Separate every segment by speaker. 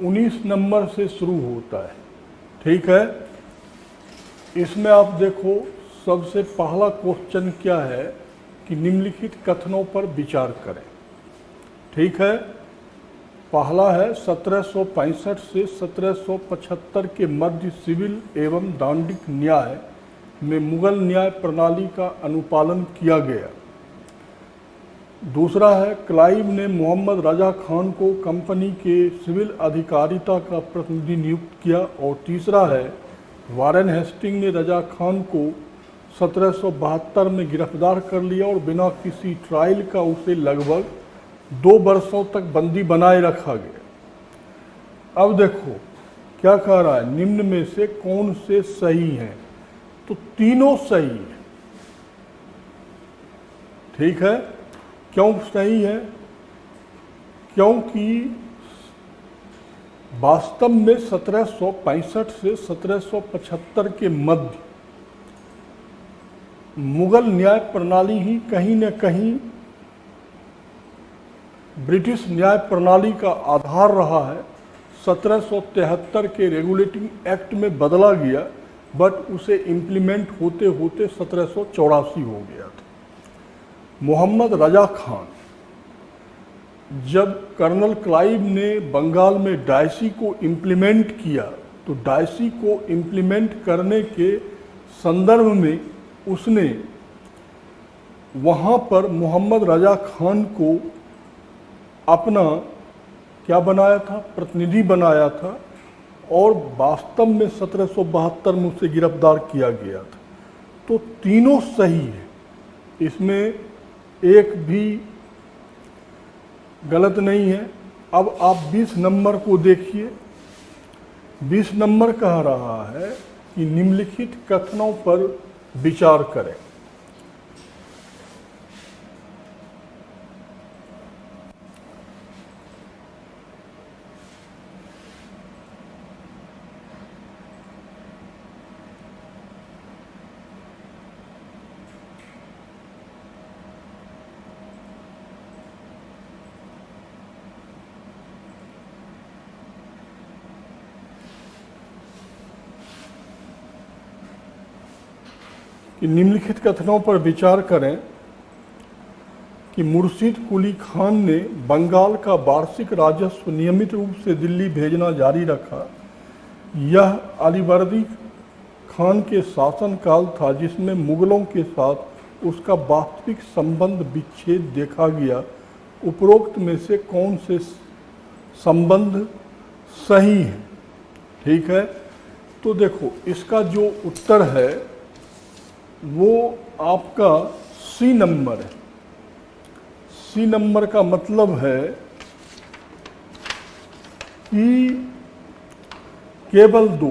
Speaker 1: 19 number से शुरू होता है। ठीक है, इसमें आप देखो सबसे पहला क्वेश्चन क्या है कि निम्नलिखित कथनों पर विचार करें। ठीक है, पहला है 1765 से 1775 के मध्य सिविल एवं दांडिक न्याय में मुगल न्याय प्रणाली का अनुपालन किया गया। दूसरा है क्लाइव ने मोहम्मद रजा खान को कंपनी के सिविल अधिकारिता का प्रतिनिधि नियुक्त किया। और तीसरा है वारेन हेस्टिंग ने रजा खान को 1772 में गिरफ्तार कर लिया और बिना किसी ट्रायल का उसे लगभग 2 वर्षों तक बंदी बनाए रखा गया। अब देखो क्या कह रहा है, निम्न में से कौन से सही हैं? तो तीनों सही है। ठीक है, क्यों सही है? क्योंकि वास्तव में 1765 से 1775 के मध्य मुगल न्याय प्रणाली ही कहीं न कहीं ब्रिटिश न्याय प्रणाली का आधार रहा है। 1773 के रेगुलेटिंग एक्ट में बदला गया, बट उसे इम्प्लीमेंट होते होते 1784 हो गया था। मोहम्मद रजा खान, जब कर्नल क्लाइव ने बंगाल में डायसी को इम्प्लीमेंट किया, तो डायसी को इम्प्लीमेंट करने के संदर्भ में उसने वहाँ पर मोहम्मद रजा खान को अपना क्या बनाया था, प्रतिनिधि बनाया था। और वास्तव में 1772 में उसे गिरफ्तार किया गया था। तो तीनों सही है, इसमें एक भी गलत नहीं है। अब आप 20 नंबर को देखिए। 20 नंबर कह रहा है कि निम्नलिखित कथनों पर विचार करें। कि निम्नलिखित कथनों पर विचार करें कि मुर्शीद कुली खान ने बंगाल का वार्षिक राजस्व नियमित रूप से दिल्ली भेजना जारी रखा। यह अलीवर्दी खान के शासनकाल था जिसमें मुगलों के साथ उसका वास्तविक संबंध विच्छेद देखा गया। उपरोक्त में से कौन से संबंध सही है? ठीक है, तो देखो इसका जो उत्तर है वो आपका सी नंबर है। सी नंबर का मतलब है कि केवल 2,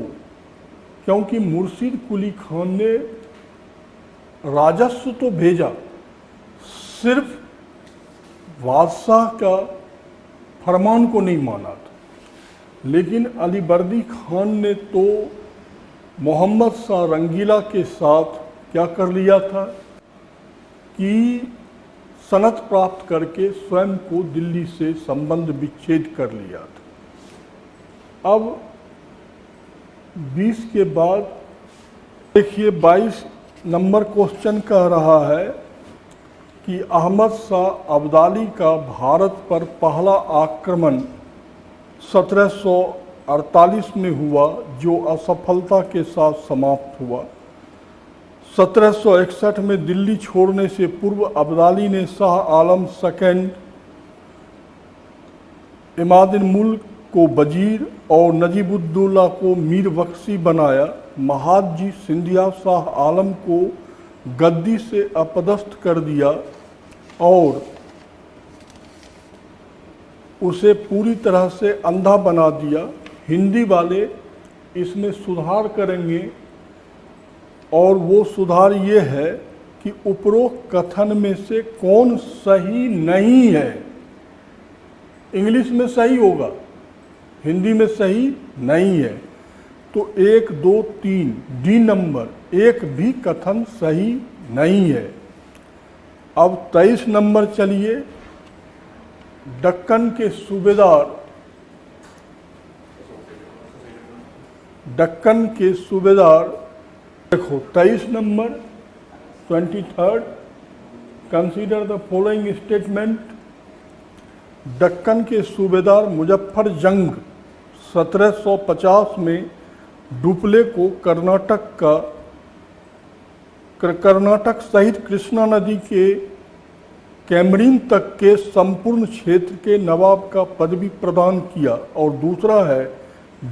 Speaker 1: क्योंकि मुर्शीद कुली खान ने राजस्व तो भेजा, सिर्फ बादशाह का फरमान को नहीं माना था। लेकिन अलीवर्दी खान ने तो मोहम्मद शाह रंगीला के साथ क्या कर लिया था कि सनद प्राप्त करके स्वयं को दिल्ली से संबंध विच्छेद कर लिया था। अब 20 के बाद देखिए 22 नंबर क्वेश्चन कह रहा है कि अहमद शाह अब्दाली का भारत पर पहला आक्रमण 1748 में हुआ, जो असफलता के साथ समाप्त हुआ। 1761 में दिल्ली छोड़ने से पूर्व अब्दाली ने शाह आलम सेकंड, इमादुल मुल्क को वजीर और नजीबुद्दौला को मीर बख्शी बनाया। महादजी सिंधिया शाह आलम को गद्दी से अपदस्थ कर दिया और उसे पूरी तरह से अंधा बना दिया। हिंदी वाले इसमें सुधार करेंगे और वो सुधार ये है कि उपरोक्त कथन में से कौन सही नहीं है। इंग्लिश में सही होगा, हिंदी में सही नहीं है। तो 1, 2, 3 डी नंबर एक भी कथन सही नहीं है। अब 23 नंबर चलिए। दक्कन के सूबेदार दक्कन के सूबेदार, देखो 23 number 23rd, consider the following statement. Deccan के सूबेदार मुजफ्फर जंग 1750 में डुप्ले को कर्नाटक सहित कृष्णा नदी के कैमरीन तक के संपूर्ण क्षेत्र के नवाब का पदवी प्रदान किया। और दूसरा है,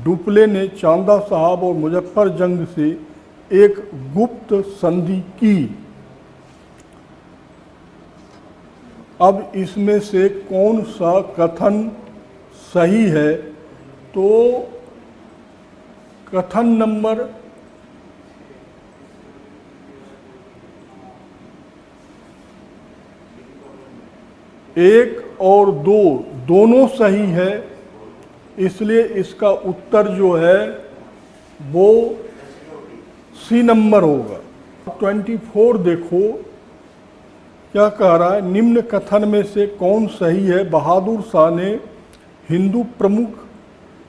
Speaker 1: डुप्ले ने चांदा साहब और मुजफ्फर जंग से एक गुप्त संधि की। अब इसमें से कौन सा कथन सही है? तो कथन नंबर 1 और 2 दोनों सही है, इसलिए इसका उत्तर जो है वो सी नंबर होगा। 24 देखो क्या कह रहा है, निम्न कथन में से कौन सही है? बहादुर शाह ने हिंदू प्रमुख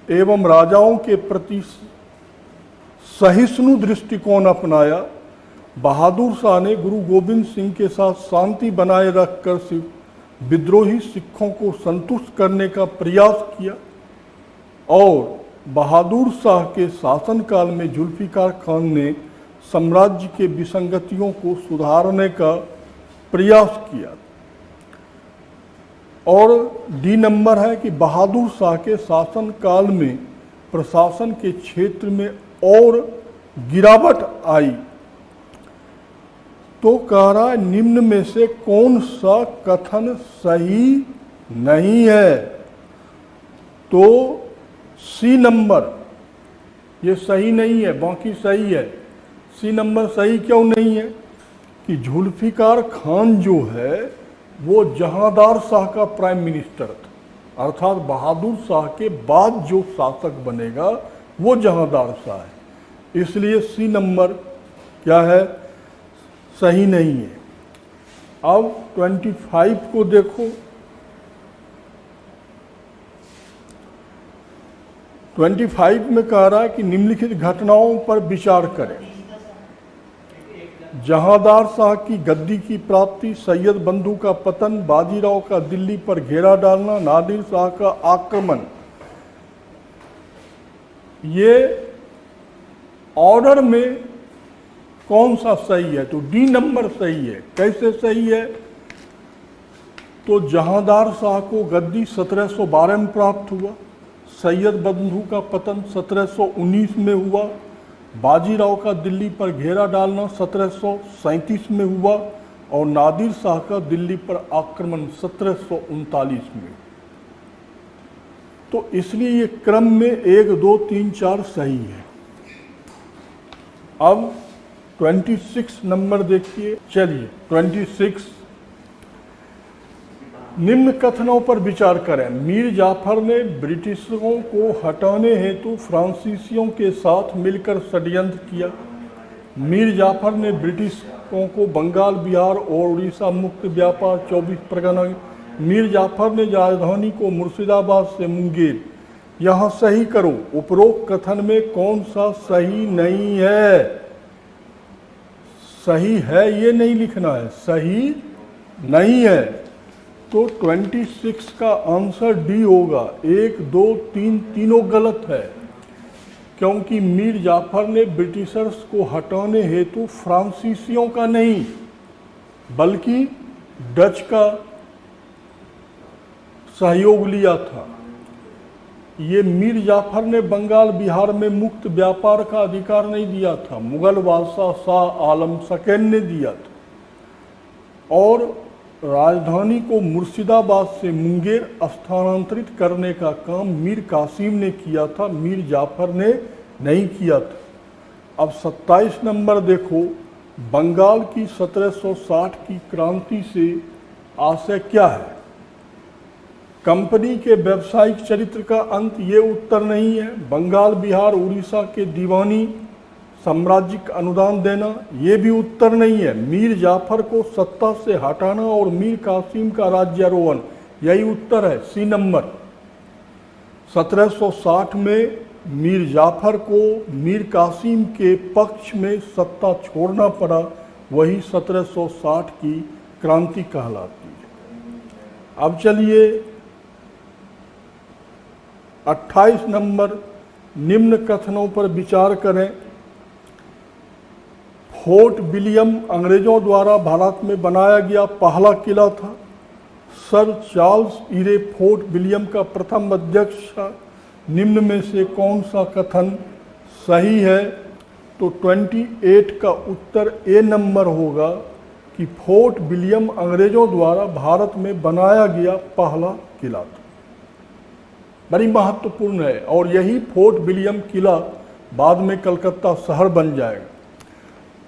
Speaker 1: एवं राजाओं के प्रति सहिष्णु दृष्टिकोण अपनाया। बहादुर शाह ने गुरु गोविंद सिंह के साथ शांति बनाए रखकर विद्रोही सिखों को संतुष्ट करने का प्रयास किया। और बहादुर शाह के शासनकाल में जुल्फिकार खान ने साम्राज्य के विसंगतियों को सुधारने का प्रयास किया। और डी नंबर है कि बहादुर शाह के शासनकाल में प्रशासन के क्षेत्र में और गिरावट आई। तो कह रहा है निम्न में से कौन सा कथन सही नहीं है? तो सी नंबर ये सही नहीं है, बाकी सही है। सी नंबर सही क्यों नहीं है? कि जुल्फिकार खान जो है वो जहांदार शाह का प्राइम मिनिस्टर था, अर्थात बहादुर शाह के बाद जो शासक बनेगा वो जहांदार शाह है, इसलिए सी नंबर क्या है? सही नहीं है। अब 25 को देखो। 25 में कह रहा है कि निम्नलिखित घटनाओं पर विचार करें। जहांदार शाह की गद्दी की प्राप्ति, सैयद बंधु का पतन, बाजीराव का दिल्ली पर घेरा डालना, नादिर शाह का आक्रमण। ये ऑर्डर में कौन सा सही है? तो डी नंबर सही है। कैसे सही है? तो जहांदार शाह को गद्दी 1712 में प्राप्त हुआ, सैयद बंधु का पतन 1719 में हुआ, बाजीराव का दिल्ली पर घेरा डालना 1737 में हुआ और नादिर शाह का दिल्ली पर आक्रमण 1739 में। तो इसलिए ये क्रम में 1, 2, 3, 4 सही है। अब 26 नंबर देखिए। चलिए 26, निम्न कथनों पर विचार करें। मीर जाफर ने ब्रिटिशरों को हटाने हेतु फ्रांसीसियों के साथ मिलकर षड्यंत्र किया। मीर जाफर ने ब्रिटिशों को बंगाल, बिहार और उड़ीसा मुक्त व्यापार 24 परगना। मीर जाफर ने राजधानी को मुर्शिदाबाद से मुंगेर। यहाँ सही करो, उपरोक्त कथन में कौन सा सही नहीं है? सही है ये नहीं लिखना है, सही नहीं है। तो 26 का आंसर डी होगा। 1, 2, 3 तीनों गलत है, क्योंकि मीर जाफर ने ब्रिटिशर्स को हटाने हेतु फ्रांसीसियों का नहीं बल्कि डच का सहयोग लिया था। ये मीर जाफर ने बंगाल, बिहार में मुक्त व्यापार का अधिकार नहीं दिया था, मुगल बादशाह शाह आलम सेकंड ने दिया था। और राजधानी को मुर्शिदाबाद से मुंगेर स्थानांतरित करने का काम मीर कासिम ने किया था, मीर जाफर ने नहीं किया था। अब 27 नंबर देखो। बंगाल की 1760 की क्रांति से आशय क्या है? कंपनी के व्यावसायिक चरित्र का अंत, ये उत्तर नहीं है। बंगाल, बिहार, उड़ीसा के दीवानी साम्राज्यिक अनुदान देना, ये भी उत्तर नहीं है। मीर जाफर को सत्ता से हटाना और मीर कासिम का राज्यारोहण, यही उत्तर है, सी नंबर। 1760 में मीर जाफर को मीर कासिम के पक्ष में सत्ता छोड़ना पड़ा, वही 1760 की क्रांति कहलाती है। अब चलिए 28 नंबर, निम्न कथनों पर विचार करें। फोर्ट विलियम अंग्रेजों द्वारा भारत में बनाया गया पहला किला था। सर चार्ल्स ईरे फोर्ट विलियम का प्रथम अध्यक्ष था। निम्न में से कौन सा कथन सही है? तो 28 का उत्तर ए नंबर होगा कि फोर्ट विलियम अंग्रेजों द्वारा भारत में बनाया गया पहला किला था। बड़ी महत्वपूर्ण है, और यही फोर्ट विलियम किला बाद में कलकत्ता शहर बन जाएगा।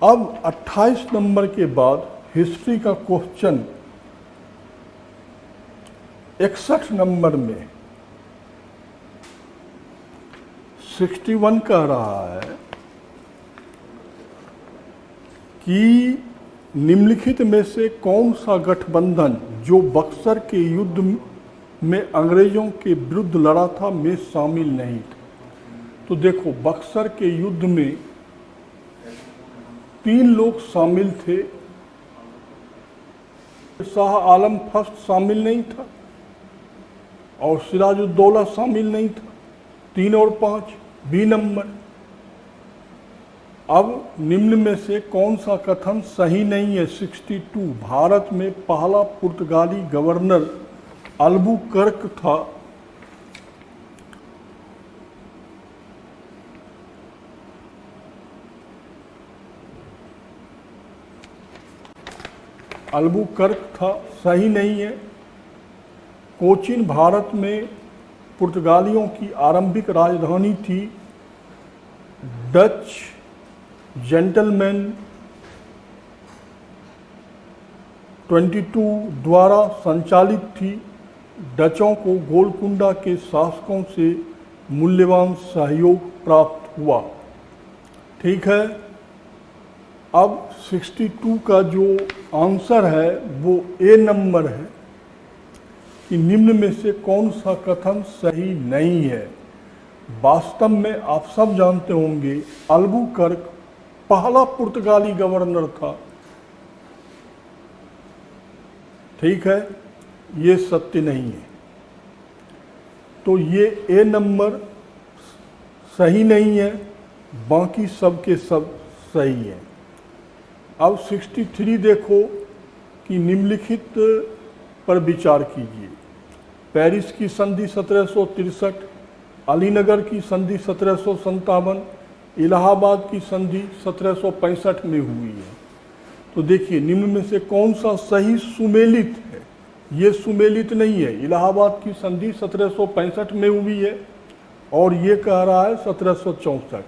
Speaker 1: अब 28 नंबर के बाद हिस्ट्री का क्वेश्चन 61 नंबर में 61 कह रहा है कि निम्नलिखित में से कौन सा गठबंधन जो बक्सर के युद्ध में अंग्रेजों के विरुद्ध लड़ा था में शामिल नहीं था? तो देखो, बक्सर के युद्ध में 3 लोग शामिल थे। शाह आलम फर्स्ट शामिल नहीं था, और सिराजुद्दौला शामिल नहीं था। 3 और 5 बी नंबर। अब निम्न में से कौन सा कथन सही नहीं है? 62, भारत में पहला पुर्तगाली गवर्नर अल्बुकर्क था। अल्बुकर्क था, सही नहीं है। कोचीन भारत में पुर्तगालियों की आरंभिक राजधानी थी। डच जेंटलमैन 22 द्वारा संचालित थी। डचों को गोलकुंडा के शासकों से मूल्यवान सहयोग प्राप्त हुआ। ठीक है। अब 62 का जो आंसर है वो ए नंबर है कि निम्न में से कौन सा कथन सही नहीं है। वास्तव में आप सब जानते होंगे अल्बुकर्क पहला पुर्तगाली गवर्नर था। ठीक है, ये सत्य नहीं है। तो ये ए नंबर सही नहीं है, बाकी सब के सब सही है। अब 63 देखो कि निम्नलिखित पर विचार कीजिए। पेरिस की संधि 1763, अलीनगर की संधि 1757, इलाहाबाद की संधि 1765 में हुई है। तो देखिए निम्न में से कौन सा सही सुमेलित है? ये सुमेलित नहीं है। इलाहाबाद की संधि 1765 में हुई है और ये कह रहा है 1764।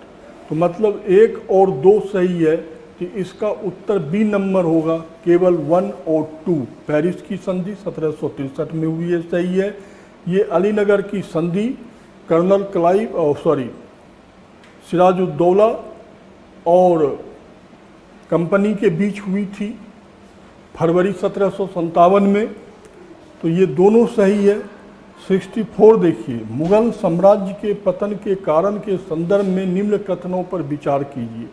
Speaker 1: तो मतलब 1 और 2 सही है, कि इसका उत्तर बी नंबर होगा। केवल 1 और 2। पेरिस की संधि 1763 में हुई है, सही है। ये अलीनगर की संधि कर्नल क्लाइव सिराजुद्दौला और कंपनी के बीच हुई थी फरवरी 1757 में। तो ये दोनों सही है। 64 देखिए, मुगल साम्राज्य के पतन के कारण के संदर्भ में निम्न कथनों पर विचार कीजिए।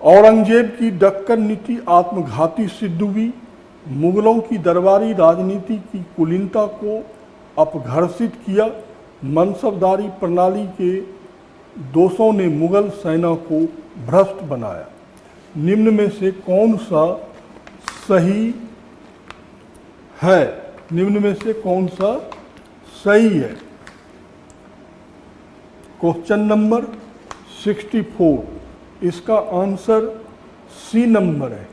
Speaker 1: औरंगजेब की दक्कन नीति आत्मघाती सिद्ध हुई। मुगलों की दरबारी राजनीति की कुलीनता को अपघर्षित किया। मनसबदारी प्रणाली के दोषों ने मुगल सेना को भ्रष्ट बनाया। निम्न में से कौन सा सही है? निम्न में से कौन सा सही है? क्वेश्चन नंबर 64, इसका आंसर सी नंबर है।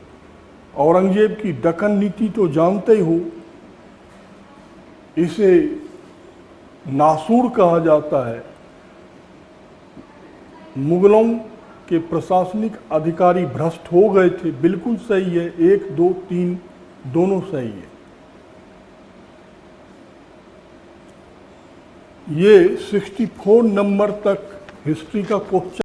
Speaker 1: औरंगजेब की दक्कन नीति तो जानते ही हो, इसे नासूर कहा जाता है। मुगलों के प्रशासनिक अधिकारी भ्रष्ट हो गए थे, बिल्कुल सही है। 1, 2, 3 दोनों सही है। ये 64 नंबर तक हिस्ट्री का क्वेश्चन